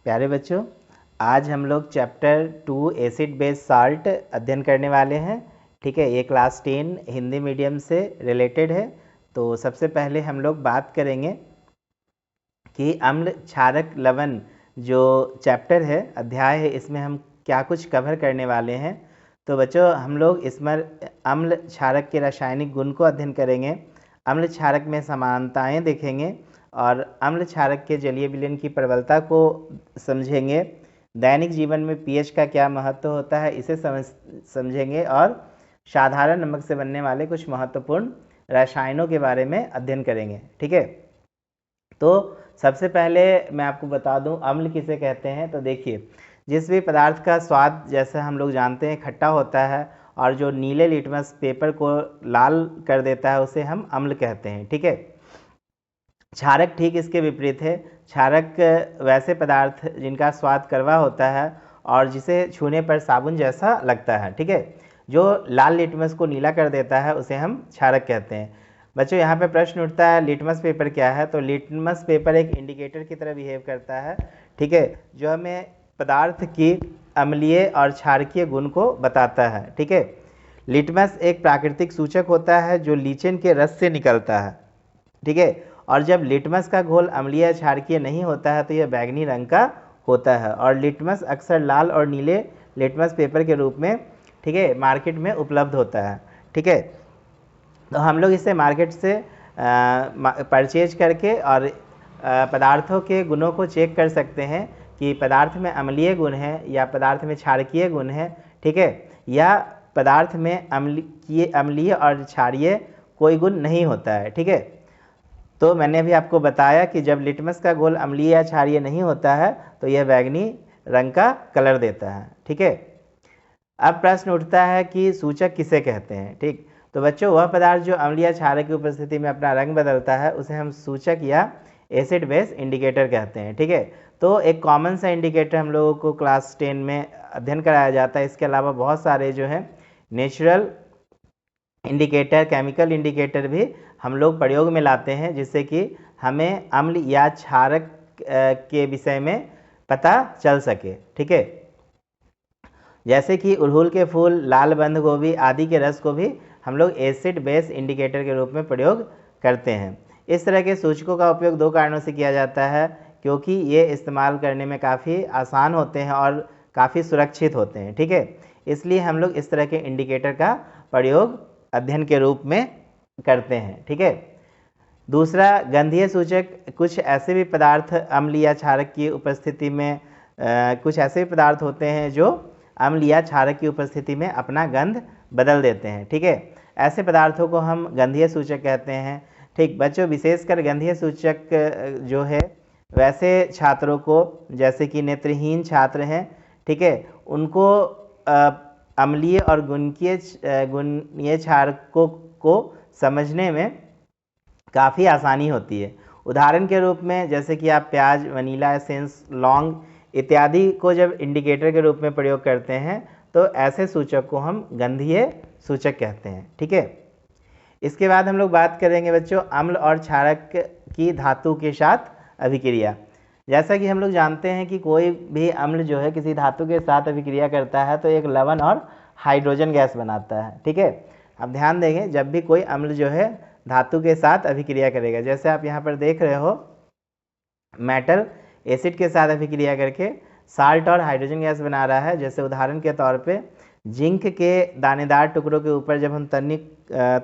प्यारे बच्चों, आज हम लोग चैप्टर 2 एसिड बेस साल्ट अध्ययन करने वाले हैं। ठीक है, ये क्लास 10 हिंदी मीडियम से रिलेटेड है। तो सबसे पहले हम लोग बात करेंगे कि अम्ल क्षारक लवण जो चैप्टर है, अध्याय है, इसमें हम क्या कुछ कवर करने वाले हैं। तो बच्चों, हम लोग इसमें अम्ल क्षारक के रासायनिक गुण को अध्ययन करेंगे, अम्ल क्षारक में समानताएं देखेंगे और अम्ल क्षारक के जलीय विलयन की प्रबलता को समझेंगे। दैनिक जीवन में पीएच का क्या महत्व होता है इसे समझेंगे और साधारण नमक से बनने वाले कुछ महत्वपूर्ण रसायनों के बारे में अध्ययन करेंगे। ठीक है, तो सबसे पहले मैं आपको बता दूं अम्ल किसे कहते हैं। तो देखिए, जिस भी पदार्थ का स्वाद जैसे हम लोग जानते हैं खट्टा होता है और जो नीले लिटमस पेपर को लाल कर देता है उसे हम अम्ल कहते हैं। ठीक है, क्षारक ठीक इसके विपरीत है। क्षारक वैसे पदार्थ जिनका स्वाद कड़वा होता है और जिसे छूने पर साबुन जैसा लगता है। ठीक है, जो लाल लिटमस को नीला कर देता है उसे हम क्षारक कहते हैं। बच्चों, यहाँ पे प्रश्न उठता है लिटमस पेपर क्या है। तो लिटमस पेपर एक इंडिकेटर की तरह बिहेव करता है। ठीक है, जो हमें पदार्थ की अम्लीय और क्षारकीय गुण को बताता है। ठीक है, लिटमस एक प्राकृतिक सूचक होता है जो लीचेन के रस से निकलता है। ठीक है, और जब लिटमस का घोल अम्लीय क्षारकीय नहीं होता है तो यह बैंगनी रंग का होता है और लिटमस अक्सर लाल और नीले लिटमस पेपर के रूप में, ठीक है, मार्केट में उपलब्ध होता है। ठीक है, तो हम लोग इसे मार्केट से परचेज करके और पदार्थों के गुणों को चेक कर सकते हैं कि पदार्थ में अम्लीय गुण है या पदार्थ में क्षारकीय गुण है। ठीक है, या पदार्थ में अम्लीय और क्षारीय कोई गुण नहीं होता है। ठीक है, तो मैंने अभी आपको बताया कि जब लिटमस का घोल अम्लीय या क्षारीय नहीं होता है तो यह बैंगनी रंग का कलर देता है। ठीक है, अब प्रश्न उठता है कि सूचक किसे कहते हैं। ठीक, तो बच्चों, वह पदार्थ जो अम्लीय क्षारक की उपस्थिति में अपना रंग बदलता है उसे हम सूचक या एसिड बेस इंडिकेटर कहते हैं। ठीक है, तो एक कॉमन सा इंडिकेटर हम लोगों को क्लास 10 में अध्ययन कराया जाता है। इसके अलावा बहुत सारे जो है नेचुरल इंडिकेटर, केमिकल इंडिकेटर भी हम लोग प्रयोग में लाते हैं जिससे कि हमें अम्ल या क्षारक के विषय में पता चल सके। ठीक है, जैसे कि अड़हुल के फूल, लाल बंद गोभी आदि के रस को भी हम लोग एसिड बेस इंडिकेटर के रूप में प्रयोग करते हैं। इस तरह के सूचकों का उपयोग दो कारणों से किया जाता है, क्योंकि ये इस्तेमाल करने में काफ़ी आसान होते हैं और काफ़ी सुरक्षित होते हैं। ठीक है, इसलिए हम लोग इस तरह के इंडिकेटर का प्रयोग अध्ययन के रूप में करते हैं। ठीक है, दूसरा गंधीय सूचक, कुछ ऐसे भी पदार्थ अम्ल या क्षारक की उपस्थिति में कुछ ऐसे भी पदार्थ होते हैं जो अम्ल या क्षारक की उपस्थिति में अपना गंध बदल देते हैं। ठीक है, ऐसे पदार्थों को हम गंधीय सूचक कहते हैं। ठीक बच्चों, विशेषकर गंधीय सूचक जो है वैसे छात्रों को, जैसे कि नेत्रहीन छात्र हैं, ठीक है, उनको अम्लीय और गुणीय क्षारकों को समझने में काफ़ी आसानी होती है। उदाहरण के रूप में जैसे कि आप प्याज, वनीला एसेंस, लौंग इत्यादि को जब इंडिकेटर के रूप में प्रयोग करते हैं तो ऐसे सूचक को हम गंधीय सूचक कहते हैं। ठीक है, इसके बाद हम लोग बात करेंगे बच्चों अम्ल और क्षारक की धातु के साथ अभिक्रिया। जैसा कि हम लोग जानते हैं कि कोई भी अम्ल जो है किसी धातु के साथ अभिक्रिया करता है तो एक लवण और हाइड्रोजन गैस बनाता है। ठीक है, अब ध्यान देंगे, जब भी कोई अम्ल जो है धातु के साथ अभिक्रिया करेगा, जैसे आप यहाँ पर देख रहे हो मेटल एसिड के साथ अभिक्रिया करके साल्ट और हाइड्रोजन गैस बना रहा है। जैसे उदाहरण के तौर पे जिंक के दानेदार टुकड़ों के ऊपर जब हम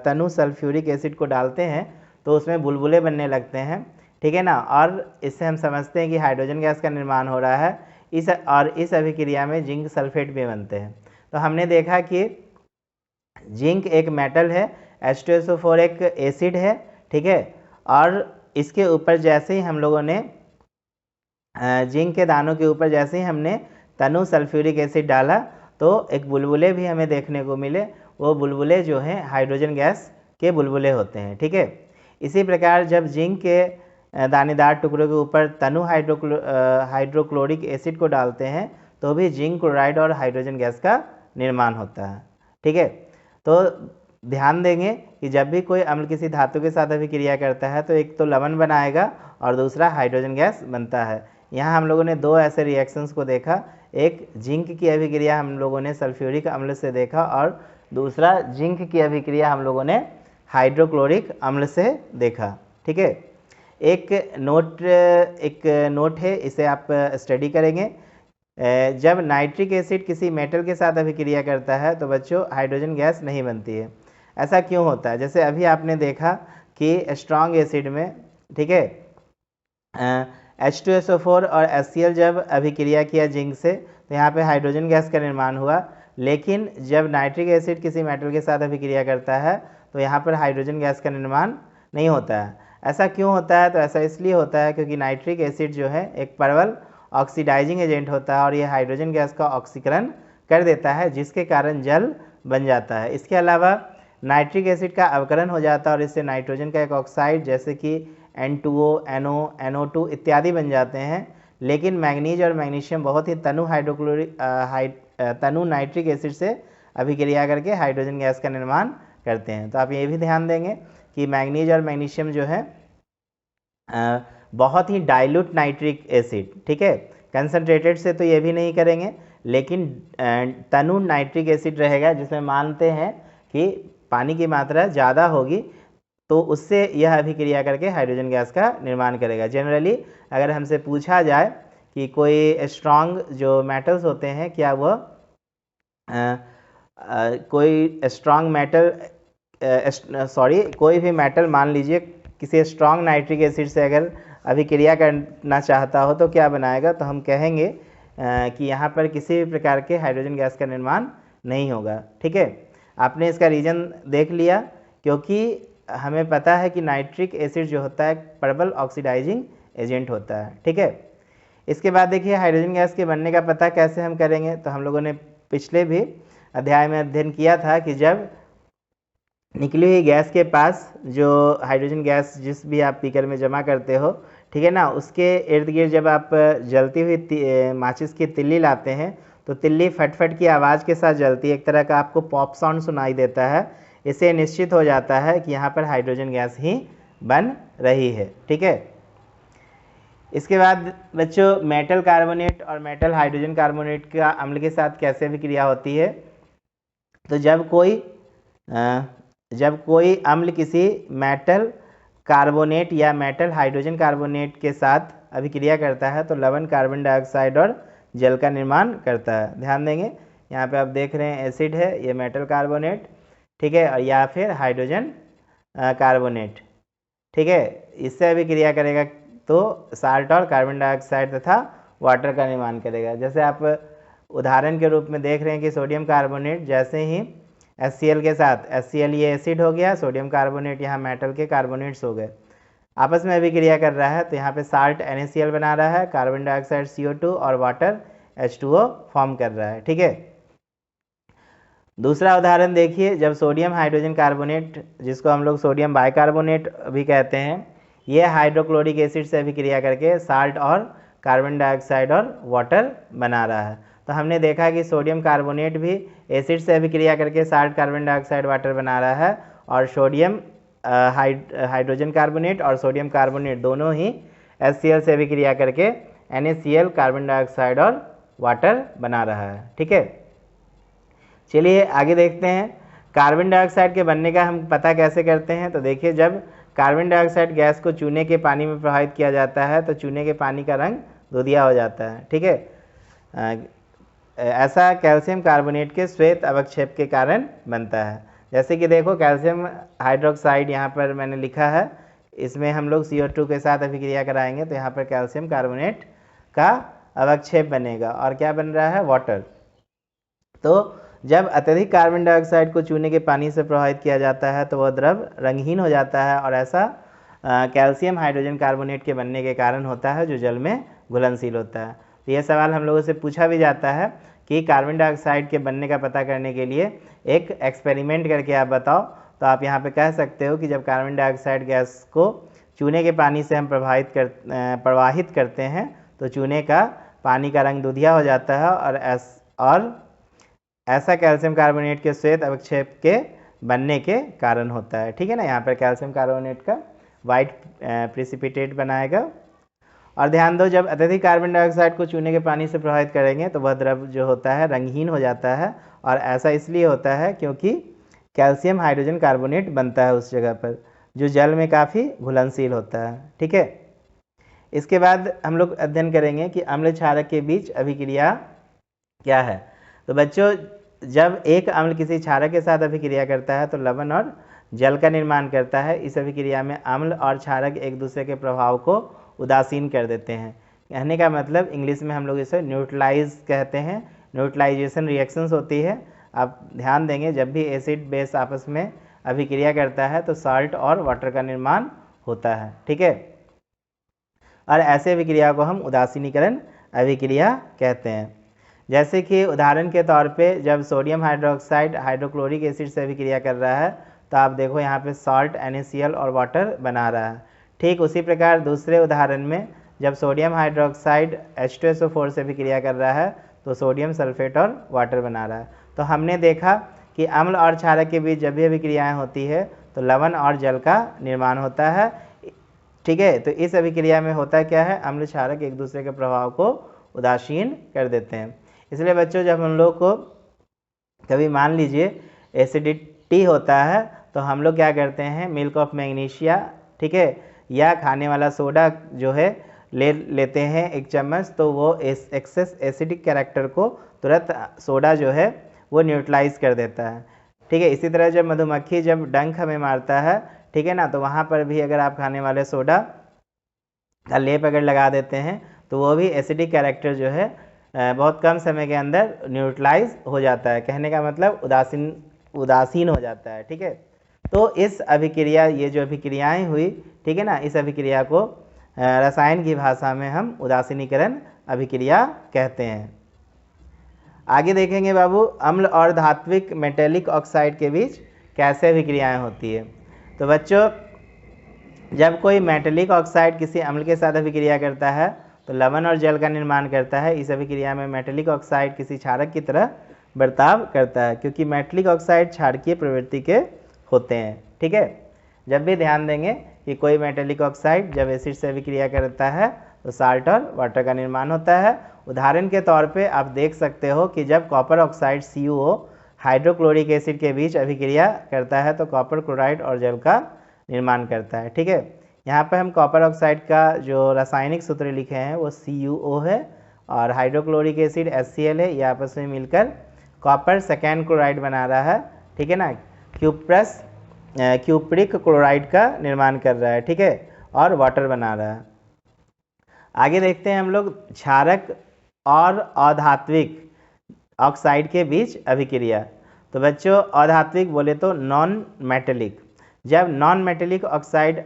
तनु सल्फ्यूरिक एसिड को डालते हैं तो उसमें बुलबुले बनने लगते हैं। ठीक है ना, और इससे हम समझते हैं कि हाइड्रोजन गैस का निर्माण हो रहा है। इस अभिक्रिया में जिंक सल्फेट भी बनते हैं। तो हमने देखा कि जिंक एक मेटल है, H2SO4 एक एसिड है। ठीक है, और इसके ऊपर जैसे ही हम लोगों ने जिंक के दानों के ऊपर जैसे ही हमने तनु सल्फ्यूरिक एसिड डाला तो एक बुलबुले भी हमें देखने को मिले। वो बुलबुले जो हैं हाइड्रोजन गैस के बुलबुले होते हैं। ठीक है, इसी प्रकार जब जिंक के दानेदार टुकड़ों के ऊपर तनु हाइड्रोक्लोरिक एसिड को डालते हैं तो भी जिंक क्लोराइड और हाइड्रोजन गैस का निर्माण होता है। ठीक है, तो ध्यान देंगे कि जब भी कोई अम्ल किसी धातु के साथ अभिक्रिया करता है तो एक तो लवण बनाएगा और दूसरा हाइड्रोजन गैस बनता है। यहाँ हम लोगों ने दो ऐसे रिएक्शंस को देखा, एक जिंक की अभिक्रिया हम लोगों ने सल्फ्यूरिक अम्ल से देखा और दूसरा जिंक की अभिक्रिया हम लोगों ने हाइड्रोक्लोरिक अम्ल से देखा। ठीक है, एक नोट है, इसे आप स्टडी करेंगे। जब नाइट्रिक एसिड किसी मेटल के साथ अभिक्रिया करता है तो बच्चों हाइड्रोजन गैस नहीं बनती है। ऐसा क्यों होता है? जैसे अभी आपने देखा कि स्ट्रॉन्ग एसिड में, ठीक है, H2SO4 और HCl जब अभिक्रिया किया जिंक से तो यहाँ पे हाइड्रोजन गैस का निर्माण हुआ, लेकिन जब नाइट्रिक एसिड किसी मेटल के साथ अभिक्रिया करता है तो यहाँ पर हाइड्रोजन गैस का निर्माण नहीं होता है। ऐसा क्यों होता है? तो ऐसा इसलिए होता है क्योंकि नाइट्रिक एसिड जो है एक प्रबल ऑक्सीडाइजिंग एजेंट होता है और ये हाइड्रोजन गैस का ऑक्सीकरण कर देता है, जिसके कारण जल बन जाता है। इसके अलावा नाइट्रिक एसिड का अवकरण हो जाता है और इससे नाइट्रोजन का एक ऑक्साइड जैसे कि N2O, NO, NO2 इत्यादि बन जाते हैं। लेकिन मैग्नीज और मैग्नीशियम बहुत ही तनु नाइट्रिक एसिड से अभिक्रिया करके हाइड्रोजन गैस का निर्माण करते हैं। तो आप ये भी ध्यान देंगे कि मैग्नीज और मैग्नीशियम जो है बहुत ही डाइल्यूट नाइट्रिक एसिड, ठीक है, कंसनट्रेटेड से तो ये भी नहीं करेंगे, लेकिन तनु नाइट्रिक एसिड रहेगा जिसमें मानते हैं कि पानी की मात्रा ज़्यादा होगी तो उससे यह अभिक्रिया करके हाइड्रोजन गैस का निर्माण करेगा। जनरली अगर हमसे पूछा जाए कि कोई स्ट्रॉन्ग जो मेटल्स होते हैं क्या वह कोई स्ट्रॉन्ग मेटल कोई भी मेटल मान लीजिए किसी स्ट्रॉन्ग नाइट्रिक एसिड से अगर अभिक्रिया करना चाहता हो तो क्या बनाएगा, तो हम कहेंगे कि यहाँ पर किसी भी प्रकार के हाइड्रोजन गैस का निर्माण नहीं होगा। ठीक है, आपने इसका रीज़न देख लिया, क्योंकि हमें पता है कि नाइट्रिक एसिड जो होता है प्रबल ऑक्सीडाइजिंग एजेंट होता है। ठीक है, इसके बाद देखिए हाइड्रोजन गैस के बनने का पता कैसे हम करेंगे। तो हम लोगों ने पिछले भी अध्याय में अध्ययन किया था कि जब निकली हुई गैस के पास जो हाइड्रोजन गैस जिस भी आप बीकर में जमा करते हो, ठीक है ना, उसके इर्द गिर्द जब आप जलती हुई माचिस की तिल्ली लाते हैं तो तिल्ली फटफट की आवाज़ के साथ जलती है, एक तरह का आपको पॉप साउंड सुनाई देता है। इससे निश्चित हो जाता है कि यहाँ पर हाइड्रोजन गैस ही बन रही है। ठीक है, इसके बाद बच्चों मेटल कार्बोनेट और मेटल हाइड्रोजन कार्बोनेट का अम्ल के साथ कैसे अभिक्रिया होती है। तो जब कोई अम्ल किसी मेटल कार्बोनेट या मेटल हाइड्रोजन कार्बोनेट के साथ अभिक्रिया करता है तो लवण कार्बन डाइऑक्साइड और जल का निर्माण करता है। ध्यान देंगे, यहाँ पे आप देख रहे हैं एसिड है, ये मेटल कार्बोनेट, ठीक है, और या फिर हाइड्रोजन कार्बोनेट, ठीक है, इससे अभिक्रिया करेगा तो साल्ट और कार्बन डाइऑक्साइड तथा वाटर का निर्माण करेगा। जैसे आप उदाहरण के रूप में देख रहे हैं कि सोडियम कार्बोनेट जैसे ही HCl के साथ, HCl ये एसिड हो गया, सोडियम कार्बोनेट यहाँ मेटल के कार्बोनेट्स हो गए, आपस में अभिक्रिया कर रहा है तो यहाँ पे साल्ट NaCl बना रहा है, कार्बन डाइऑक्साइड CO2 और वाटर H2O फॉर्म कर रहा है। ठीक है, दूसरा उदाहरण देखिए, जब सोडियम हाइड्रोजन कार्बोनेट जिसको हम लोग सोडियम बाइकार्बोनेट भी कहते हैं, ये हाइड्रोक्लोरिक एसिड से अभिक्रिया करके साल्ट और कार्बन डाइऑक्साइड और वाटर बना रहा है। तो हमने देखा कि सोडियम कार्बोनेट भी एसिड से अभिक्रिया करके साल्ट कार्बन डाइऑक्साइड वाटर बना रहा है और सोडियम हाइड्रोजन कार्बोनेट और सोडियम कार्बोनेट दोनों ही HCl से अभिक्रिया करके NaCl कार्बन डाइऑक्साइड और वाटर बना रहा है। ठीक है, चलिए आगे देखते हैं कार्बन डाइऑक्साइड के बनने का हम पता कैसे करते हैं। तो देखिए, जब कार्बन डाइऑक्साइड गैस को चूने के पानी में प्रवाहित किया जाता है तो चूने के पानी का रंग दूधिया हो जाता है। ठीक है, ऐसा कैल्शियम कार्बोनेट के श्वेत अवक्षेप के कारण बनता है। जैसे कि देखो कैल्शियम हाइड्रोक्साइड यहाँ पर मैंने लिखा है, इसमें हम लोग CO2 के साथ अभिक्रिया कराएंगे तो यहाँ पर कैल्शियम कार्बोनेट का अवक्षेप बनेगा और क्या बन रहा है, वाटर। तो जब अत्यधिक कार्बन डाइऑक्साइड को चूने के पानी से प्रवाहित किया जाता है तो वह द्रव रंगहीन हो जाता है और ऐसा कैल्शियम हाइड्रोजन कार्बोनेट के बनने के कारण होता है जो जल में घुलनशील होता है। तो यह सवाल हम लोगों से पूछा भी जाता है कि कार्बन डाइऑक्साइड के बनने का पता करने के लिए एक एक्सपेरिमेंट करके आप बताओ। तो आप यहाँ पे कह सकते हो कि जब कार्बन डाइऑक्साइड गैस को चूने के पानी से हम प्रवाहित करते हैं तो चूने का पानी का रंग दूधिया हो जाता है और ऐसा कैल्शियम कार्बोनेट के श्वेत अवक्षेप के बनने के कारण होता है। ठीक है ना, यहाँ पर कैल्शियम कार्बोनेट का वाइट प्रेसिपिटेट बनाएगा और ध्यान दो, जब अत्यधिक कार्बन डाइऑक्साइड को चूने के पानी से प्रभावित करेंगे तो वह द्रव जो होता है रंगहीन हो जाता है, और ऐसा इसलिए होता है क्योंकि कैल्शियम हाइड्रोजन कार्बोनेट बनता है उस जगह पर, जो जल में काफ़ी घुलनशील होता है। ठीक है, इसके बाद हम लोग अध्ययन करेंगे कि अम्ल क्षारक के बीच अभिक्रिया क्या है। तो बच्चों, जब एक अम्ल किसी क्षारक के साथ अभिक्रिया करता है तो लवण और जल का निर्माण करता है। इस अभिक्रिया में अम्ल और क्षारक एक दूसरे के प्रभाव को उदासीन कर देते हैं। कहने का मतलब इंग्लिश में हम लोग इसे न्यूट्रलाइज कहते हैं, न्यूट्रलाइजेशन रिएक्शंस होती है। आप ध्यान देंगे, जब भी एसिड बेस आपस में अभिक्रिया करता है तो साल्ट और वाटर का निर्माण होता है। ठीक है, और ऐसे अभिक्रिया को हम उदासीनीकरण अभिक्रिया कहते हैं। जैसे कि उदाहरण के तौर पे जब सोडियम हाइड्रोक्साइड हाइड्रोक्लोरिक एसिड से अभिक्रिया कर रहा है तो आप देखो यहाँ पे सॉल्ट NaCl और वाटर बना रहा है। ठीक उसी प्रकार दूसरे उदाहरण में जब सोडियम हाइड्रोक्साइड H2SO4 से अभिक्रिया कर रहा है तो सोडियम सल्फेट और वाटर बना रहा है। तो हमने देखा कि अम्ल और क्षारक के बीच जब भी अभिक्रियाएँ होती है तो लवण और जल का निर्माण होता है। ठीक है, तो इस अभिक्रिया में होता क्या है, अम्ल क्षारक एक दूसरे के प्रभाव को उदासीन कर देते हैं। इसलिए बच्चों, जब हम लोग को कभी मान लीजिए एसिडिटी होता है तो हम लोग क्या करते हैं, मिल्क ऑफ मैग्नीशिया, ठीक है, या खाने वाला सोडा जो है लेते हैं 1 चम्मच, तो वो एक्सेस एसिडिक कैरेक्टर को तुरंत सोडा जो है वो न्यूट्रलाइज कर देता है। ठीक है, इसी तरह जब मधुमक्खी जब डंक हमें मारता है, ठीक है ना, तो वहाँ पर भी अगर आप खाने वाले सोडा का लेप अगर लगा देते हैं तो वो भी एसिडिक कैरेक्टर जो है बहुत कम समय के अंदर न्यूट्रलाइज हो जाता है। कहने का मतलब उदासीन हो जाता है। ठीक है, तो इस अभिक्रिया, ये जो अभिक्रियाएं हुई, ठीक है ना, इस अभिक्रिया को रसायन की भाषा में हम उदासीनीकरण अभिक्रिया कहते हैं। आगे देखेंगे बाबू, अम्ल और धात्विक मेटेलिक ऑक्साइड के बीच कैसे अभिक्रियाएं होती है। तो बच्चों, जब कोई मेटेलिक ऑक्साइड किसी अम्ल के साथ अभिक्रिया करता है तो लवण और जल का निर्माण करता है। इस अभिक्रिया में मेटेलिक ऑक्साइड किसी क्षारक की तरह बर्ताव करता है, क्योंकि मेटेलिक ऑक्साइड क्षारकीय प्रवृत्ति के होते हैं। ठीक है, जब भी ध्यान देंगे कि कोई मेटेलिक ऑक्साइड जब एसिड से अभिक्रिया करता है तो साल्ट और वाटर का निर्माण होता है। उदाहरण के तौर पे आप देख सकते हो कि जब copper oxide CuO hydrochloric acid के बीच अभिक्रिया करता है तो कॉपर क्लोराइड और जल का निर्माण करता है। ठीक है, यहाँ पर हम कॉपर ऑक्साइड का जो रासायनिक सूत्र लिखे हैं वो CuO है और हाइड्रोक्लोरिक एसिड HCl है। ये आपस में मिलकर कॉपर सेकेंड क्लोराइड बना रहा है। ठीक है ना, क्यूप्रिक क्लोराइड का निर्माण कर रहा है। ठीक है, और वाटर बना रहा है। आगे देखते हैं हम लोग क्षारक और अधात्विक ऑक्साइड के बीच अभिक्रिया। तो बच्चों, अधात्विक बोले तो नॉन मेटेलिक, जब नॉन मेटेलिक ऑक्साइड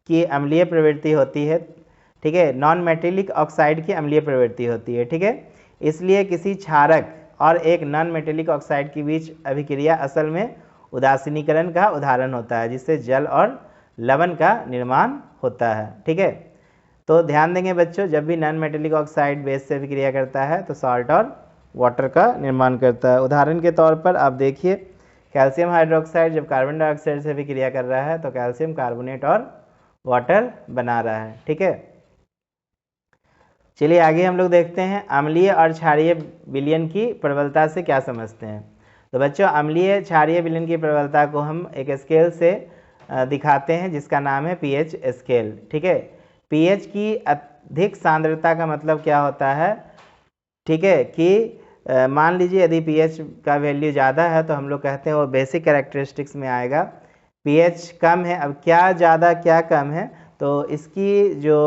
की अम्लीय प्रवृत्ति होती है, ठीक है, नॉन मेटेलिक ऑक्साइड की अम्लीय प्रवृत्ति होती है। ठीक है, इसलिए किसी क्षारक और एक नॉन मेटेलिक ऑक्साइड के बीच अभिक्रिया असल में उदासीनीकरण का उदाहरण होता है, जिससे जल और लवण का निर्माण होता है। ठीक है, तो ध्यान देंगे बच्चों, जब भी नॉन मेटेलिक ऑक्साइड बेस से अभिक्रिया करता है तो साल्ट और वाटर का निर्माण करता है। उदाहरण के तौर पर आप देखिए, कैल्शियम हाइड्रोक्साइड जब कार्बन डाइऑक्साइड से अभिक्रिया कर रहा है तो कैल्शियम कार्बोनेट और वाटर बना रहा है। ठीक है, चलिए आगे हम लोग देखते हैं अम्लीय और क्षारीय विलयन की प्रबलता से क्या समझते हैं। तो बच्चों, अम्लीय क्षारीय विलयन की प्रबलता को हम एक स्केल से दिखाते हैं जिसका नाम है pH स्केल। ठीक है, pH की अधिक सांद्रता का मतलब क्या होता है, ठीक है, कि मान लीजिए यदि pH का वैल्यू ज़्यादा है तो हम लोग कहते हैं वो बेसिक कैरेक्टरिस्टिक्स में आएगा। pH कम है, अब क्या ज़्यादा क्या कम है, तो इसकी जो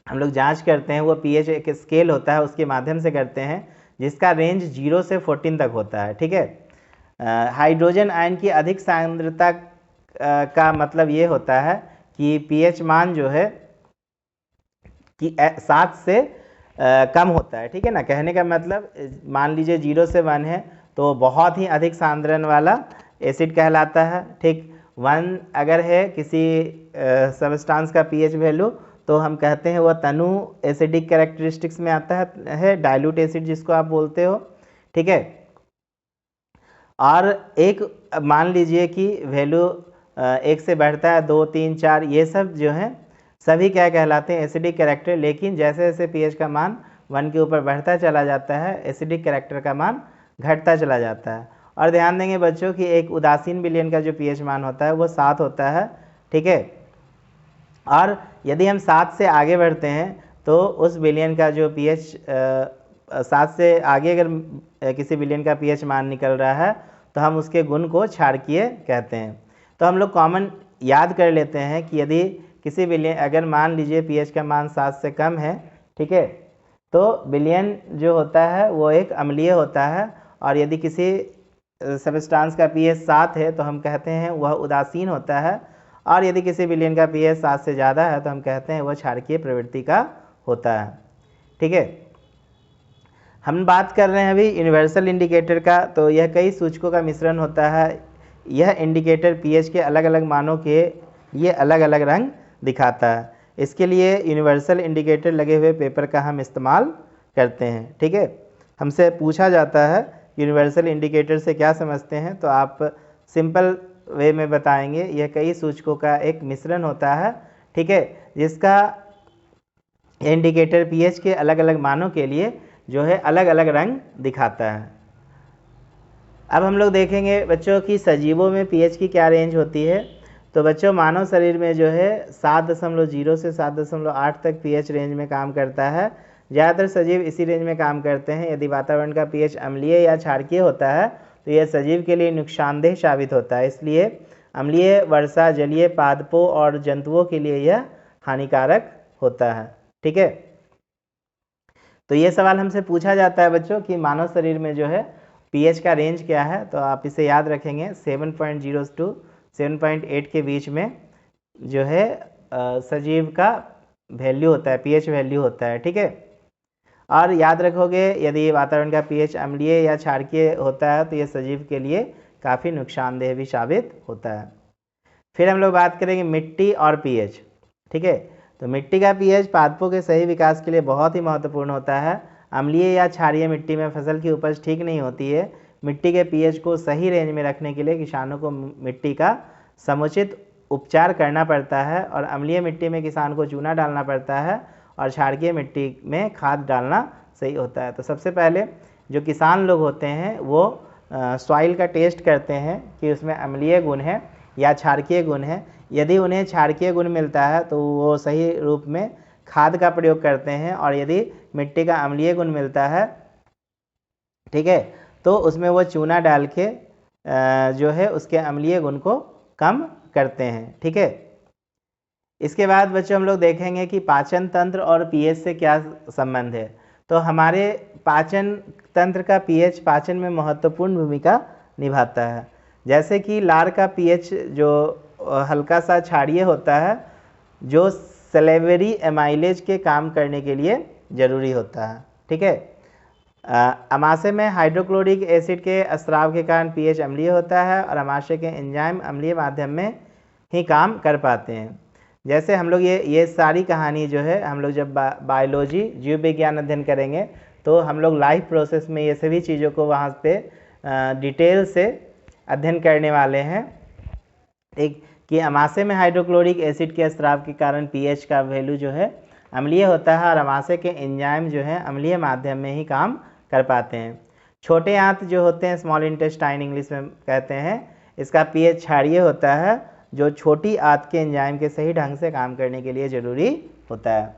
हम लोग जांच करते हैं वो pH एक स्केल होता है, उसके माध्यम से करते हैं, जिसका रेंज 0 से 14 तक होता है। ठीक है, हाइड्रोजन आयन की अधिक सांद्रता का मतलब ये होता है कि pH मान जो है कि 7 से कम होता है। ठीक है ना, कहने का मतलब मान लीजिए 0 से 1 है तो बहुत ही अधिक सांद्रण वाला एसिड कहलाता है। ठीक, 1 अगर है किसी सबस्टांस का pH वैल्यू तो हम कहते हैं वह तनु एसिडिक कैरेक्टरिस्टिक्स में आता है डाइल्यूट एसिड जिसको आप बोलते हो। ठीक है, और एक मान लीजिए कि वैल्यू 1 से बढ़ता है 2, 3, 4, ये सब जो है सभी क्या कहलाते हैं, एसिडिक कैरेक्टर। लेकिन जैसे जैसे पीएच का मान 1 के ऊपर बढ़ता चला जाता है, एसिडिक कैरेक्टर का मान घटता चला जाता है। और ध्यान देंगे बच्चों कि एक उदासीन विलयन का जो पीएच मान होता है वो 7 होता है, ठीक है। और यदि हम 7 से आगे बढ़ते हैं तो उस विलयन का जो पीएच 7 से आगे अगर किसी विलयन का पीएच मान निकल रहा है तो हम उसके गुण को क्षारकीय कहते हैं। तो हम लोग कॉमन याद कर लेते हैं कि यदि किसी विलयन, अगर मान लीजिए पीएच का मान 7 से कम है, ठीक है, तो विलयन जो होता है वो एक अम्लीय होता है। और यदि किसी सब्सटेंस का पीएच 7 है तो हम कहते हैं वह उदासीन होता है। और यदि किसी विलयन का पीएच 7 से ज़्यादा है तो हम कहते हैं वह क्षारकीय प्रवृत्ति का होता है, ठीक है। हम बात कर रहे हैं अभी यूनिवर्सल इंडिकेटर का। तो यह कई सूचकों का मिश्रण होता है। यह इंडिकेटर पीएच के अलग अलग मानों के लिए अलग अलग रंग दिखाता है। इसके लिए यूनिवर्सल इंडिकेटर लगे हुए पेपर का हम इस्तेमाल करते हैं, ठीक है। हमसे पूछा जाता है यूनिवर्सल इंडिकेटर से क्या समझते हैं, तो आप सिंपल वे में बताएंगे यह कई सूचकों का एक मिश्रण होता है, ठीक है, जिसका इंडिकेटर पीएच के अलग अलग मानों के लिए जो है अलग अलग रंग दिखाता है। अब हम लोग देखेंगे बच्चों की सजीवों में पीएच की क्या रेंज होती है। तो बच्चों मानव शरीर में जो है 7.0 से 7.8 तक पीएच रेंज में काम करता है। ज़्यादातर सजीव इसी रेंज में काम करते हैं। यदि वातावरण का पीएच अम्लीय या क्षारकीय होता है तो यह सजीव के लिए नुकसानदेह साबित होता है। इसलिए अम्लीय वर्षा जलीय पादपों और जंतुओं के लिए यह हानिकारक होता है, ठीक है। तो ये सवाल हमसे पूछा जाता है बच्चों कि मानव शरीर में जो है पीएच का रेंज क्या है। तो आप इसे याद रखेंगे 7.0 to 7.8 के बीच में जो है सजीव का वैल्यू होता है, पीएच वैल्यू होता है, ठीक है। और याद रखोगे यदि वातावरण का पीएच अम्लीय या क्षारकीय होता है तो यह सजीव के लिए काफ़ी नुकसानदेह भी साबित होता है। फिर हम लोग बात करेंगे मिट्टी और पीएच, ठीक है। तो मिट्टी का पीएच पादपों के सही विकास के लिए बहुत ही महत्वपूर्ण होता है। अम्लीय या क्षारीय मिट्टी में फसल की उपज ठीक नहीं होती है। मिट्टी के पीएच को सही रेंज में रखने के लिए किसानों को मिट्टी का समुचित उपचार करना पड़ता है। और अम्लीय मिट्टी में किसान को चूना डालना पड़ता है और क्षारकीय मिट्टी में खाद डालना सही होता है। तो सबसे पहले जो किसान लोग होते हैं वो सॉइल का टेस्ट करते हैं कि उसमें अम्लीय गुण है या क्षारकीय गुण है। यदि उन्हें क्षारकीय गुण मिलता है तो वो सही रूप में खाद का प्रयोग करते हैं। और यदि मिट्टी का अम्लीय गुण मिलता है, ठीक है, तो उसमें वो चूना डाल के जो है उसके अम्लीय गुण को कम करते हैं, ठीक है। इसके बाद बच्चों हम लोग देखेंगे कि पाचन तंत्र और पीएच से क्या संबंध है। तो हमारे पाचन तंत्र का पीएच पाचन में महत्वपूर्ण भूमिका निभाता है। जैसे कि लार का पीएच जो हल्का सा क्षारीय होता है, जो सलेवरी एमाइलेज के काम करने के लिए ज़रूरी होता है, ठीक है। अमाशय में हाइड्रोक्लोरिक एसिड के स्राव के कारण पीएच अम्लीय होता है और अमाशय के एंजाइम अम्लीय माध्यम में ही काम कर पाते हैं। जैसे हम लोग ये सारी कहानी जो है हम लोग जब बायोलॉजी जीव विज्ञान अध्ययन करेंगे तो हम लोग लाइफ प्रोसेस में ये सभी चीज़ों को वहाँ पे डिटेल से अध्ययन करने वाले हैं। एक कि अमाशय में हाइड्रोक्लोरिक एसिड के स्राव के कारण पीएच का वैल्यू जो है अम्लीय होता है और अमाशय के एंजाइम जो है अम्लीय माध्यम में ही काम कर पाते हैं। छोटे आंत जो होते हैं, स्मॉल इंटेस्टाइन इंग्लिश में कहते हैं, इसका पीएच क्षारीय होता है जो छोटी आंत के एंजाइम के सही ढंग से काम करने के लिए ज़रूरी होता है।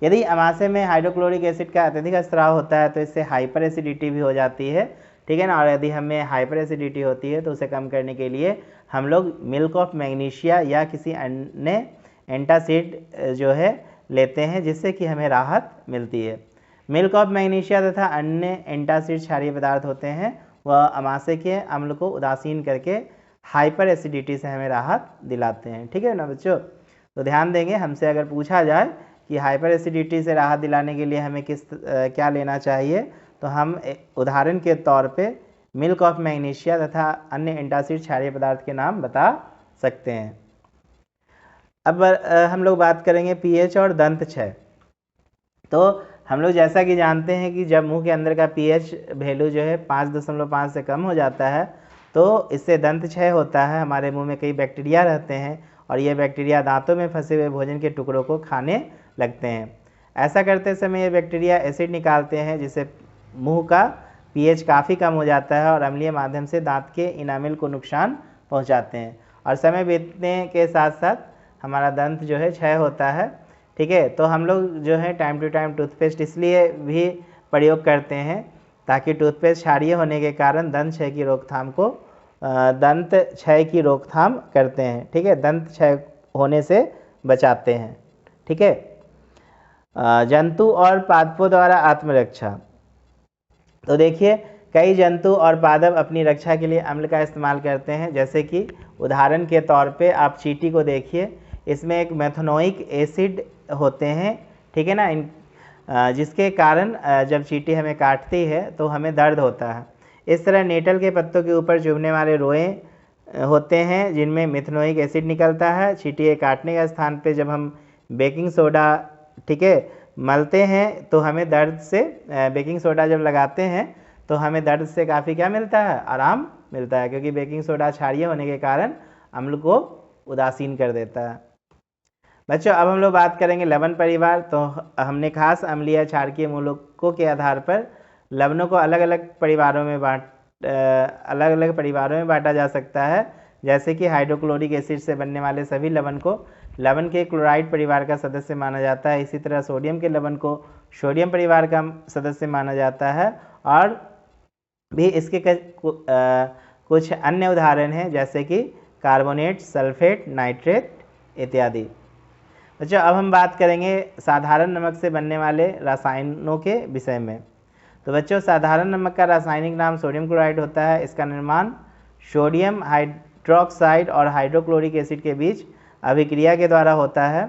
यदि अमाशय में हाइड्रोक्लोरिक एसिड का अत्यधिक स्राव होता है तो इससे हाइपर एसिडिटी भी हो जाती है, ठीक है ना। और यदि हमें हाइपर एसिडिटी होती है तो उसे कम करने के लिए हम लोग मिल्क ऑफ मैग्नीशिया या किसी अन्य एंटासिड जो है लेते हैं जिससे कि हमें राहत मिलती है। मिल्क ऑफ मैग्नीशिया तथा अन्य एंटासिड क्षारीय पदार्थ होते हैं, वह अमाशय के अम्ल को उदासीन करके हाइपर एसिडिटी से हमें राहत दिलाते हैं, ठीक है ना बच्चों। तो ध्यान देंगे हमसे अगर पूछा जाए कि हाइपर एसिडिटी से राहत दिलाने के लिए हमें क्या लेना चाहिए, तो हम उदाहरण के तौर पे मिल्क ऑफ मैग्नीशिया तथा अन्य एंटासिड क्षारीय पदार्थ के नाम बता सकते हैं। अब हम लोग बात करेंगे पीएच और दंत क्षय। तो हम लोग जैसा कि जानते हैं कि जब मुंह के अंदर का पीएच वैल्यू जो है 5.5 से कम हो जाता है तो इससे दंत क्षय होता है। हमारे मुंह में कई बैक्टीरिया रहते हैं और ये बैक्टीरिया दांतों में फंसे हुए भोजन के टुकड़ों को खाने लगते हैं। ऐसा करते समय ये बैक्टीरिया एसिड निकालते हैं जिससे मुंह का पीएच काफ़ी कम हो जाता है और अम्लीय माध्यम से दांत के इनामिल को नुकसान पहुंचाते हैं और समय बीतने के साथ साथ हमारा दंत जो है क्षय होता है। ठीक है, तो हम लोग जो है टाइम टू टाइम टूथपेस्ट इसलिए भी प्रयोग करते हैं ताकि टूथपेस्ट क्षारीय होने के कारण दंत क्षय की रोकथाम करते हैं। ठीक है, दंत क्षय होने से बचाते हैं। ठीक है, जंतु और पादपों द्वारा आत्मरक्षा। तो देखिए कई जंतु और पादप अपनी रक्षा के लिए अम्ल का इस्तेमाल करते हैं, जैसे कि उदाहरण के तौर पे आप चींटी को देखिए, इसमें एक मेथनोइक एसिड होते हैं। ठीक है ना, जिसके कारण जब चींटी हमें काटती है तो हमें दर्द होता है। इस तरह नेटल के पत्तों के ऊपर चुभने वाले रोए होते हैं जिनमें मेथनोइक एसिड निकलता है। चींटी के काटने के स्थान पे जब हम बेकिंग सोडा, ठीक है, मलते हैं तो हमें दर्द से, बेकिंग सोडा जब लगाते हैं तो हमें दर्द से काफ़ी क्या मिलता है, आराम मिलता है, क्योंकि बेकिंग सोडा क्षारीय होने के कारण अम्ल को उदासीन कर देता है। बच्चों अब हम लोग बात करेंगे लवण परिवार। तो हमने खास अम्लीय क्षारकीय मूलकों के आधार पर लवणों को अलग अलग परिवारों में बांटा जा सकता है, जैसे कि हाइड्रोक्लोरिक एसिड से बनने वाले सभी लवण को लवण के क्लोराइड परिवार का सदस्य माना जाता है। इसी तरह सोडियम के लवण को सोडियम परिवार का सदस्य माना जाता है। और भी इसके कुछ अन्य उदाहरण हैं, जैसे कि कार्बोनेट, सल्फेट, नाइट्रेट इत्यादि। बच्चों अब हम बात करेंगे साधारण नमक से बनने वाले रसायनों के विषय में। तो बच्चों साधारण नमक का रासायनिक नाम सोडियम क्लोराइड होता है। इसका निर्माण सोडियम हाइड्रोक्साइड और हाइड्रोक्लोरिक एसिड के बीच अभिक्रिया के द्वारा होता है।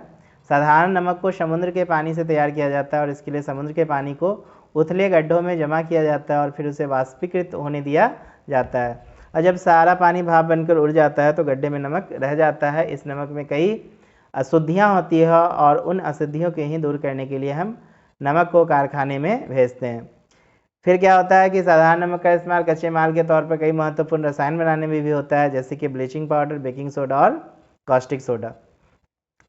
साधारण नमक को समुद्र के पानी से तैयार किया जाता है और इसके लिए समुद्र के पानी को उथले गड्ढों में जमा किया जाता है और फिर उसे वाष्पीकृत होने दिया जाता है। और जब सारा पानी भाप बनकर उड़ जाता है तो गड्ढे में नमक रह जाता है। इस नमक में कई अशुद्धियाँ होती है और उन अशुद्धियों को ही दूर करने के लिए हम नमक को कारखाने में भेजते हैं। फिर क्या होता है कि साधारण नमक का इस्तेमाल कच्चे माल के तौर पर कई महत्वपूर्ण रसायन बनाने में भी होता है, जैसे कि ब्लीचिंग पाउडर, बेकिंग सोडा और कॉस्टिक सोडा।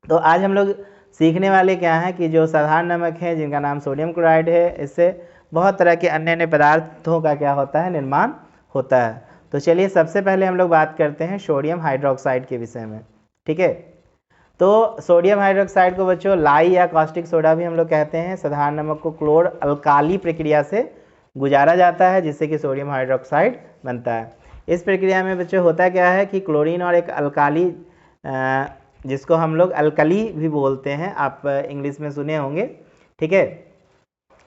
तो आज हम लोग सीखने वाले क्या हैं कि जो साधारण नमक है जिनका नाम सोडियम क्लोराइड है, इससे बहुत तरह के अन्य अन्य पदार्थों का क्या होता है, निर्माण होता है। तो चलिए सबसे पहले हम लोग बात करते हैं सोडियम हाइड्रोक्साइड के विषय में। ठीक है, तो सोडियम हाइड्रोक्साइड को बच्चों लाई या कॉस्टिक सोडा भी हम लोग कहते हैं। साधारण नमक को क्लोर अल्काली प्रक्रिया से गुजारा जाता है जिससे कि सोडियम हाइड्रोक्साइड बनता है। इस प्रक्रिया में बच्चों होता क्या है कि क्लोरीन और एक अल्काली, जिसको हम लोग अल्कली भी बोलते हैं, आप इंग्लिश में सुने होंगे। ठीक है,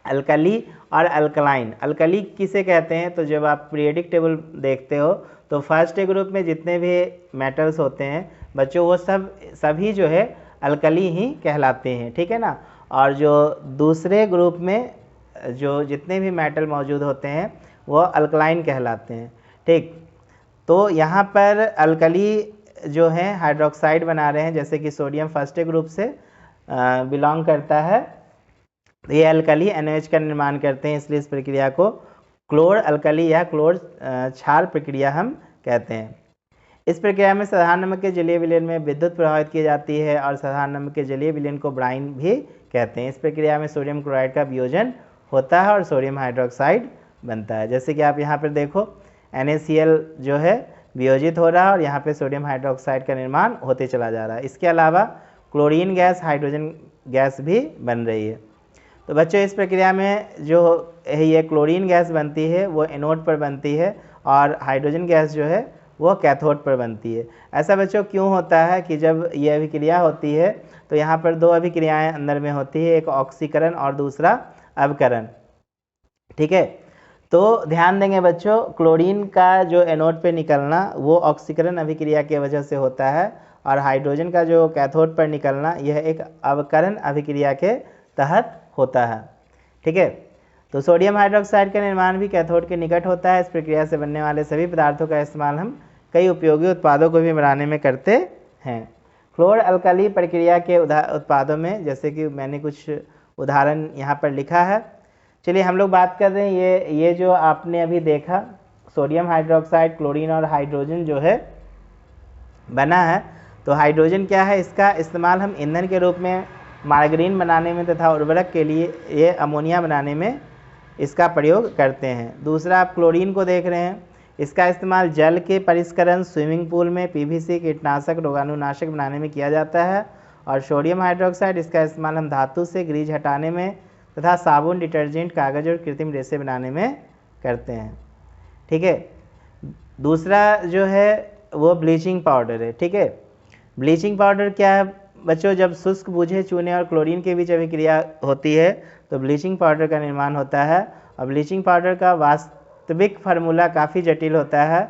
अल्कली और अल्कलाइन। अल्कली किसे कहते हैं, तो जब आप पीरियोडिक टेबल देखते हो तो फर्स्ट ग्रुप में जितने भी मेटल्स होते हैं बच्चों वो सभी जो है अल्कली ही कहलाते हैं। ठीक है ना, और जो दूसरे ग्रुप में जो जितने भी मेटल मौजूद होते हैं वो अल्कलाइन कहलाते हैं। ठीक, तो यहाँ पर अल्कली जो है हाइड्रोक्साइड बना रहे हैं, जैसे कि सोडियम फर्स्ट ग्रुप से बिलोंग करता है, तो ये अल्कली NaOH का निर्माण करते हैं, इसलिए इस प्रक्रिया को क्लोर अल्कली या क्लोर क्षार प्रक्रिया हम कहते हैं। इस प्रक्रिया में साधारण नमक के जलीय विलयन में विद्युत प्रभावित की जाती है और साधारण नमक के जलीय विलयन को ब्राइन भी कहते हैं। इस प्रक्रिया में सोडियम क्लोराइड का वियोजन होता है और सोडियम हाइड्रोक्साइड बनता है। जैसे कि आप यहाँ पर देखो NaCl जो है वियोजित हो रहा है और यहाँ पे सोडियम हाइड्रोक्साइड का निर्माण होते चला जा रहा है। इसके अलावा क्लोरीन गैस, हाइड्रोजन गैस भी बन रही है। तो बच्चों इस प्रक्रिया में जो ये क्लोरीन गैस बनती है वो एनोड पर बनती है और हाइड्रोजन गैस जो है वो कैथोड पर बनती है। ऐसा बच्चों क्यों होता है कि जब ये अभिक्रिया होती है तो यहाँ पर दो अभिक्रियाएँ अंदर में होती है, एक ऑक्सीकरण और दूसरा अवकरण। ठीक है, तो ध्यान देंगे बच्चों, क्लोरीन का जो एनोड पे निकलना वो ऑक्सीकरण अभिक्रिया की वजह से होता है और हाइड्रोजन का जो कैथोड पर निकलना यह एक अवकरण अभिक्रिया के तहत होता है। ठीक है, तो सोडियम हाइड्रोक्साइड का निर्माण भी कैथोड के निकट होता है। इस प्रक्रिया से बनने वाले सभी पदार्थों का इस्तेमाल हम कई उपयोगी उत्पादों को भी बनाने में करते हैं। क्लोर अल्कली प्रक्रिया के उत्पादों में जैसे कि मैंने कुछ उदाहरण यहाँ पर लिखा है। चलिए हम लोग बात कर रहे हैं ये जो आपने अभी देखा सोडियम हाइड्रोक्साइड, क्लोरीन और हाइड्रोजन जो है बना है, तो हाइड्रोजन क्या है, इसका इस्तेमाल हम ईंधन के रूप में मार्गरीन बनाने में तथा उर्वरक के लिए ये अमोनिया बनाने में इसका प्रयोग करते हैं। दूसरा आप क्लोरीन को देख रहे हैं, इसका इस्तेमाल जल के परिष्करण, स्विमिंग पूल में पीवीसी, कीटनाशक, रोगाणुनाशक बनाने में किया जाता है। और सोडियम हाइड्रोक्साइड, इसका इस्तेमाल हम धातु से ग्रीज हटाने में तथा साबुन, डिटर्जेंट, कागज और कृत्रिम रेशे बनाने में करते हैं। ठीक है। दूसरा जो है वो ब्लीचिंग पाउडर है। ठीक है। ब्लीचिंग पाउडर क्या है बच्चों, जब शुष्क बूझे चूने और क्लोरीन के बीच अभिक्रिया होती है तो ब्लीचिंग पाउडर का निर्माण होता है। और ब्लीचिंग पाउडर का वास्तविक फार्मूला काफ़ी जटिल होता है,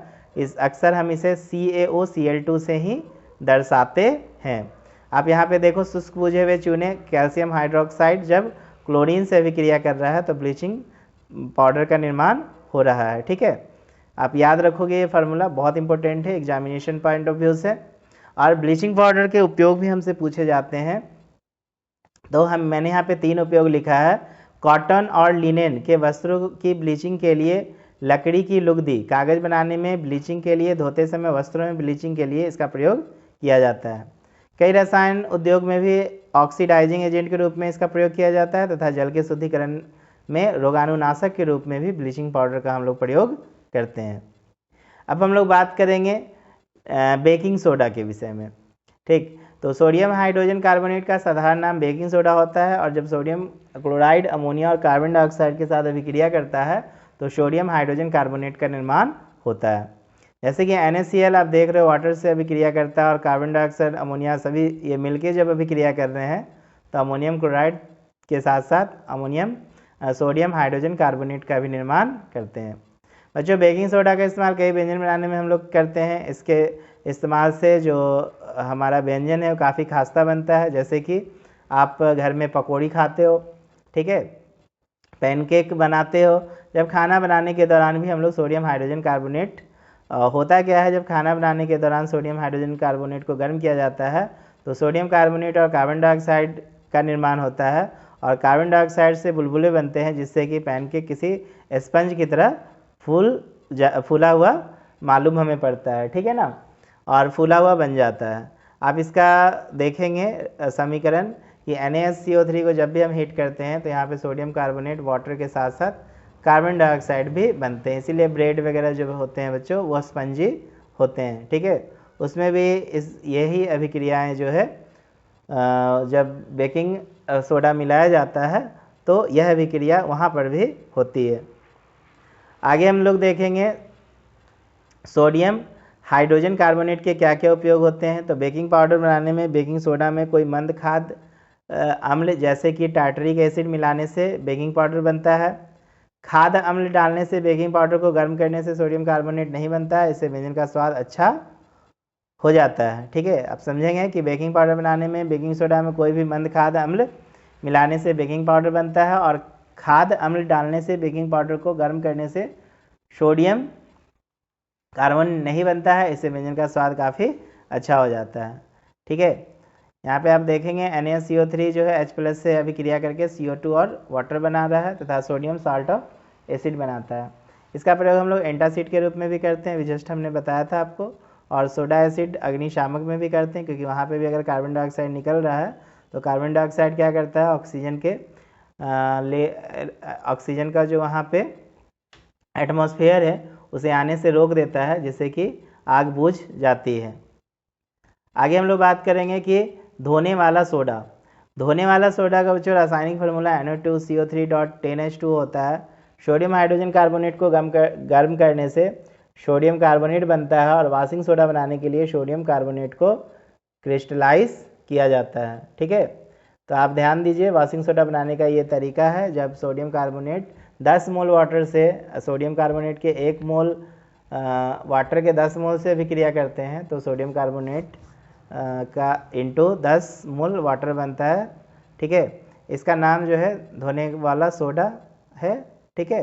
अक्सर हम इसे CaOCl2 से ही दर्शाते हैं। आप यहाँ पे देखो, शुष्क बूझे हुए चूने, कैल्शियम हाइड्रोक्साइड जब क्लोरीन से अभिक्रिया कर रहा है तो ब्लीचिंग पाउडर का निर्माण हो रहा है। ठीक है। आप याद रखोगे, ये फार्मूला बहुत इंपॉर्टेंट है एग्जामिनेशन पॉइंट ऑफ व्यू से। और ब्लीचिंग पाउडर के उपयोग भी हमसे पूछे जाते हैं, तो मैंने यहाँ पे 3 उपयोग लिखा है। कॉटन और लिनेन के वस्त्रों की ब्लीचिंग के लिए, लकड़ी की लुगदी, कागज बनाने में ब्लीचिंग के लिए, धोते समय वस्त्रों में ब्लीचिंग के लिए इसका प्रयोग किया जाता है। कई रसायन उद्योग में भी ऑक्सीडाइजिंग एजेंट के रूप में इसका प्रयोग किया जाता है तथा जल के शुद्धिकरण में रोगाणुनाशक के रूप में भी ब्लीचिंग पाउडर का हम लोग प्रयोग करते हैं। अब हम लोग बात करेंगे बेकिंग सोडा के विषय में। ठीक, तो सोडियम हाइड्रोजन कार्बोनेट का साधारण नाम बेकिंग सोडा होता है। और जब सोडियम क्लोराइड अमोनिया और कार्बन डाइऑक्साइड के साथ अभिक्रिया करता है तो सोडियम हाइड्रोजन कार्बोनेट का निर्माण होता है। जैसे कि NaCl आप देख रहे हो, वाटर से अभिक्रिया करता है और कार्बन डाइऑक्साइड, अमोनिया, सभी ये मिलके जब अभिक्रिया कर रहे हैं तो अमोनियम क्लोराइड के साथ साथ सोडियम हाइड्रोजन कार्बोनेट का भी निर्माण करते हैं। बच्चों, बेकिंग सोडा का इस्तेमाल कई व्यंजन बनाने में हम लोग करते हैं। इसके इस्तेमाल से जो हमारा व्यंजन है वो काफ़ी खास्ता बनता है। जैसे कि आप घर में पकौड़ी खाते हो, ठीक है, पैनकेक बनाते हो, जब खाना बनाने के दौरान भी हम लोग सोडियम हाइड्रोजन कार्बोनेट, होता क्या है, जब खाना बनाने के दौरान सोडियम हाइड्रोजन कार्बोनेट को गर्म किया जाता है तो सोडियम कार्बोनेट और कार्बन डाइऑक्साइड का निर्माण होता है और कार्बन डाइऑक्साइड से बुलबुले बनते हैं, जिससे कि पैनकेक किसी स्पंज की तरह फूला हुआ मालूम हमें पड़ता है। ठीक है ना, और फूला हुआ बन जाता है। आप इसका देखेंगे समीकरण कि NaCO3 को जब भी हम हीट करते हैं तो यहाँ पे सोडियम कार्बोनेट वाटर के साथ साथ कार्बन डाइऑक्साइड भी बनते हैं। इसीलिए ब्रेड वगैरह जो होते हैं बच्चों वो स्पंजी होते हैं। ठीक है, उसमें भी यही अभिक्रियाएं जो है, जब बेकिंग सोडा मिलाया जाता है तो यह अभिक्रिया वहाँ पर भी होती है। आगे हम लोग देखेंगे सोडियम हाइड्रोजन कार्बोनेट के क्या क्या उपयोग होते हैं। तो बेकिंग पाउडर बनाने में बेकिंग सोडा में कोई मंद खाद्य अम्ल जैसे कि टार्टरिक एसिड मिलाने से बेकिंग पाउडर बनता है। खाद्य अम्ल डालने से बेकिंग पाउडर को गर्म करने से सोडियम कार्बोनेट नहीं बनता है, इससे व्यंजन का स्वाद अच्छा हो जाता है। ठीक है, आप समझेंगे कि बेकिंग पाउडर बनाने में बेकिंग सोडा में कोई भी मंद खाद्य अम्ल मिलाने से बेकिंग पाउडर बनता है और खाद्य अम्ल डालने से बेकिंग पाउडर को गर्म करने से सोडियम कार्बन नहीं बनता है, इससे व्यंजन का स्वाद काफ़ी अच्छा हो जाता है। ठीक है, यहाँ पे आप देखेंगे NaCO3 जो है H+ से अभिक्रिया करके CO2 और वाटर बना रहा है तथा सोडियम साल्ट ऑफ एसिड बनाता है। इसका प्रयोग हम लोग एंटासिड के रूप में भी करते हैं, जस्ट हमने बताया था आपको, और सोडा एसिड अग्निशामक में भी करते हैं, क्योंकि वहाँ पे भी अगर कार्बन डाइऑक्साइड निकल रहा है तो कार्बन डाइऑक्साइड क्या करता है, ऑक्सीजन का जो वहाँ पे एटमॉस्फेयर है उसे आने से रोक देता है, जिससे कि आग बुझ जाती है। आगे हम लोग बात करेंगे कि धोने वाला सोडा। धोने वाला सोडा का बच्चों रासायनिक फार्मूला NO2CO3.10H2 होता है। सोडियम हाइड्रोजन कार्बोनेट को गर्म करने से सोडियम कार्बोनेट बनता है और वॉशिंग सोडा बनाने के लिए सोडियम कार्बोनेट को क्रिस्टलाइज किया जाता है। ठीक है, तो आप ध्यान दीजिए, वॉशिंग सोडा बनाने का ये तरीका है। जब सोडियम कार्बोनेट 10 मोल वाटर से सोडियम कार्बोनेट के 1 मोल वाटर के 10 मोल से अभिक्रिया करते हैं तो सोडियम कार्बोनेट का इंटू 10 मोल वाटर बनता है। ठीक है, इसका नाम जो है धोने वाला सोडा है। ठीक है,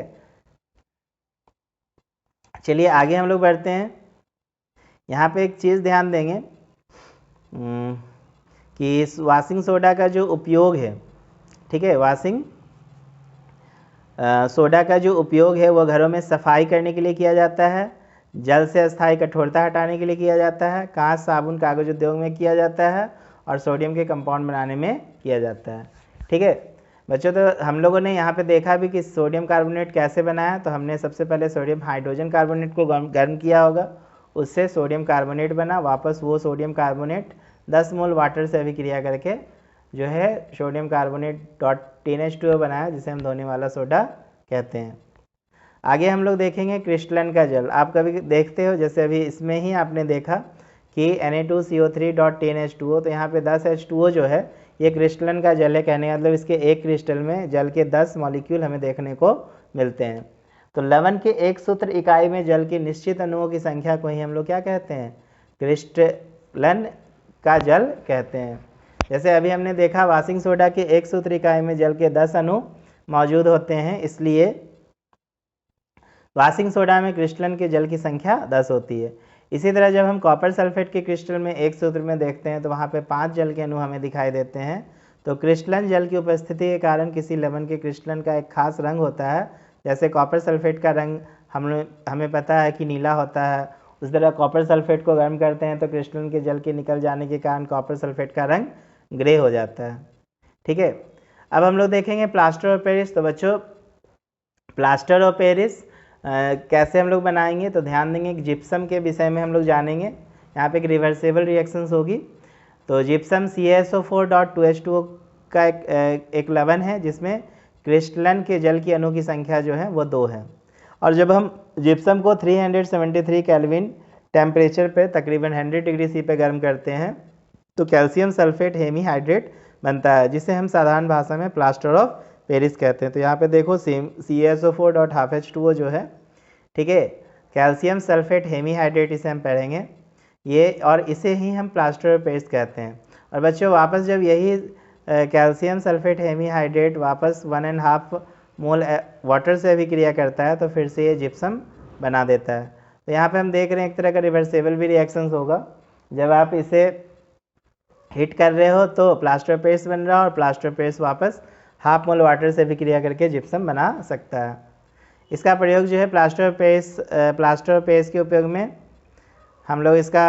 चलिए आगे हम लोग बढ़ते हैं। यहाँ पे एक चीज़ ध्यान देंगे कि इस वॉशिंग सोडा का जो उपयोग है, ठीक है, वॉशिंग सोडा का जो उपयोग है वो घरों में सफाई करने के लिए किया जाता है जल से अस्थायी कठोरता हटाने के लिए किया जाता है, कांच, साबुन, कागज उद्योग में किया जाता है, और सोडियम के कंपाउंड बनाने में किया जाता है। ठीक है बच्चों, तो हम लोगों ने यहाँ पे देखा भी कि सोडियम कार्बोनेट कैसे बना है। तो हमने सबसे पहले सोडियम हाइड्रोजन कार्बोनेट को गर्म किया होगा, उससे सोडियम कार्बोनेट बना, वापस वो सोडियम कार्बोनेट 10 मोल वाटर से अभिक्रिया करके जो है सोडियम कार्बोनेट .10H2O बनाया, जिसे हम धोने वाला सोडा कहते हैं। आगे हम लोग देखेंगे क्रिस्टलन का जल। आप कभी देखते हो, जैसे अभी इसमें ही आपने देखा कि Na2CO3.10H2O, तो यहाँ पे 10H2O जो है ये क्रिस्टलन का जल है। कहने का मतलब इसके एक क्रिस्टल में जल के 10 मॉलिक्यूल हमें देखने को मिलते हैं। तो लवण के एक सूत्र इकाई में जल के निश्चित अणुओं की संख्या को ही हम लोग क्या कहते हैं, क्रिस्टलन का जल कहते हैं। जैसे अभी हमने देखा वाशिंग सोडा के एक सूत्र इकाई में जल के 10 अणु मौजूद होते हैं, इसलिए वाशिंग सोडा में क्रिस्टलन के जल की संख्या 10 होती है। इसी तरह जब हम कॉपर सल्फेट के क्रिस्टल में एक सूत्र में देखते हैं तो वहाँ पे 5 जल के अणु हमें दिखाई देते हैं। तो क्रिस्टलन जल की उपस्थिति के कारण किसी लवण के क्रिस्टलन का एक खास रंग होता है। जैसे कॉपर सल्फेट का रंग हमें पता है कि नीला होता है, उस तरह कॉपर सल्फेट को गर्म करते हैं तो क्रिस्टलन के जल के निकल जाने के कारण कॉपर सल्फेट का रंग ग्रे हो जाता है। ठीक है, अब हम लोग देखेंगे प्लास्टर ऑफ पेरिस। तो बच्चों प्लास्टर ऑफ पेरिस कैसे हम लोग बनाएंगे, तो ध्यान देंगे कि जिप्सम के विषय में हम लोग जानेंगे। यहाँ पे एक रिवर्सेबल रिएक्शंस होगी। तो जिप्सम CaSO4.2H2O का एक लवण है जिसमें क्रिस्टलन के जल की अणु की संख्या जो है वो 2 है। और जब हम जिप्सम को 373 केल्विन टेम्परेचर पे तकरीबन 100 डिग्री C पे गर्म करते हैं तो कैल्शियम सल्फेट हेमीहाइड्रेट बनता है, जिसे हम साधारण भाषा में प्लास्टर ऑफ पेरिस कहते हैं। तो यहाँ पे देखो CaSO4.12H2O जो है, ठीक है, कैल्शियम सल्फेट हेमीहाइड्रेट इसे हम पढ़ेंगे ये, और इसे ही हम प्लास्टर ऑफ पेरिस कहते हैं। और बच्चों वापस जब यही कैल्शियम सल्फेट हेमीहाइड्रेट वापस 1.5 मोल वाटर से अभिक्रिया करता है तो फिर से ये जिप्सम बना देता है। तो यहाँ पे हम देख रहे हैं एक तरह का रिवर्सेबल भी रिएक्शंस होगा। जब आप इसे हिट कर रहे हो तो प्लास्टर ऑफ पेरिस बन रहा है और प्लास्टर ऑफ पेरिस वापस 1/2 मोल वाटर से अभिक्रिया करके जिप्सम बना सकता है। इसका प्रयोग जो है प्लास्टर ऑफ पेरिस के उपयोग में हम लोग इसका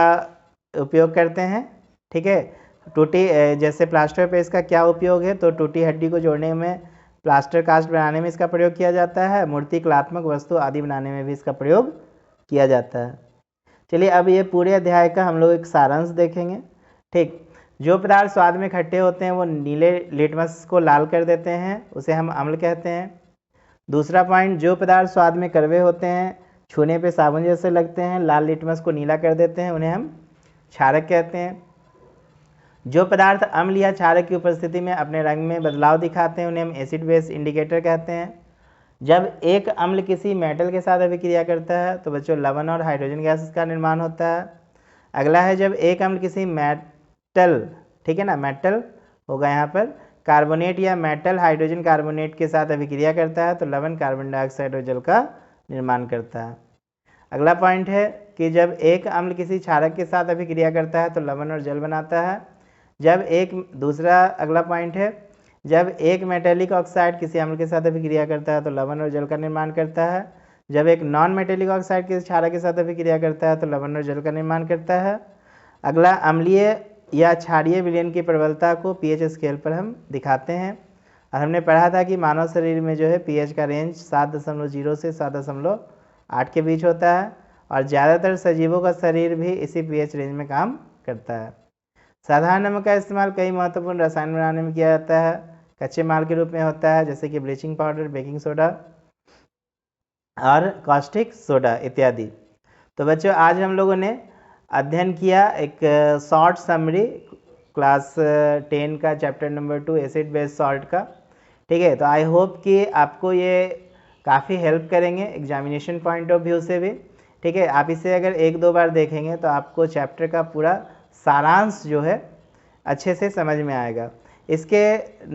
उपयोग करते हैं। ठीक है, टूटी जैसे प्लास्टर ऑफ पेरिस का क्या उपयोग है, तो टूटी हड्डी को जोड़ने में, प्लास्टर कास्ट बनाने में इसका प्रयोग किया जाता है, मूर्ति कलात्मक वस्तु आदि बनाने में भी इसका प्रयोग किया जाता है। चलिए अब ये पूरे अध्याय का हम लोग एक सारांश देखेंगे। ठीक, जो पदार्थ स्वाद में खट्टे होते हैं वो नीले लिटमस को लाल कर देते हैं, उसे हम अम्ल कहते हैं। दूसरा पॉइंट, जो पदार्थ स्वाद में कड़वे होते हैं, छूने पे साबुन जैसे लगते हैं, लाल लिटमस को नीला कर देते हैं, उन्हें हम क्षारक कहते हैं। जो पदार्थ अम्ल या क्षारक की उपस्थिति में अपने रंग में बदलाव दिखाते हैं उन्हें हम एसिड बेस इंडिकेटर कहते हैं। जब एक अम्ल किसी मेटल के साथ अभिक्रिया करता है तो बच्चों लवण और हाइड्रोजन गैस का निर्माण होता है। अगला है जब एक अम्ल किसी मेटल, ठीक है ना, मेटल होगा यहाँ पर, कार्बोनेट या मेटल हाइड्रोजन कार्बोनेट के साथ अभिक्रिया करता है तो लवण कार्बन डाइऑक्साइड और जल का निर्माण करता है। अगला पॉइंट है कि जब एक अम्ल किसी क्षारक के साथ अभिक्रिया करता है तो लवण और जल बनाता है। दूसरा अगला पॉइंट है, जब एक मेटेलिक ऑक्साइड किसी अम्ल के साथ अभिक्रिया करता है तो लवण और जल का निर्माण करता है। जब एक नॉन मेटेलिक ऑक्साइड किसी क्षारक के साथ अभिक्रिया करता है तो लवण और जल का निर्माण करता है। अगला, अम्लीय या क्षारीय विलयन की प्रबलता को pH स्केल पर हम दिखाते हैं। और हमने पढ़ा था कि मानव शरीर में जो है pH का रेंज 7.0 से 7.8 के बीच होता है और ज़्यादातर सजीवों का शरीर भी इसी pH रेंज में काम करता है। साधारण नमक का इस्तेमाल कई महत्वपूर्ण रसायन बनाने में किया जाता है, कच्चे माल के रूप में होता है, जैसे कि ब्लीचिंग पाउडर, बेकिंग सोडा और कॉस्टिक सोडा इत्यादि। तो बच्चों आज हम लोगों ने अध्ययन किया एक शॉर्ट समरी क्लास 10 का chapter number 2 acid base salt का। ठीक है, तो आई होप कि आपको ये काफ़ी हेल्प करेंगे एग्जामिनेशन पॉइंट ऑफ व्यू से भी। ठीक है, आप इसे अगर 1-2 बार देखेंगे तो आपको चैप्टर का पूरा सारांश जो है अच्छे से समझ में आएगा। इसके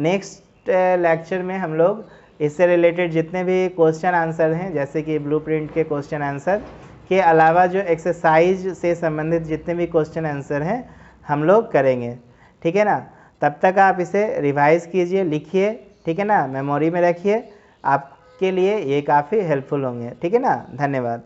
नेक्स्ट लेक्चर में हम लोग इससे रिलेटेड जितने भी क्वेश्चन आंसर हैं, जैसे कि ब्लूप्रिंट के क्वेश्चन आंसर के अलावा जो एक्सरसाइज से संबंधित जितने भी क्वेश्चन आंसर हैं हम लोग करेंगे। ठीक है ना, तब तक आप इसे रिवाइज कीजिए, लिखिए, ठीक है ना, मेमोरी में रखिए, आपके लिए ये काफ़ी हेल्पफुल होंगे। ठीक है ना, धन्यवाद।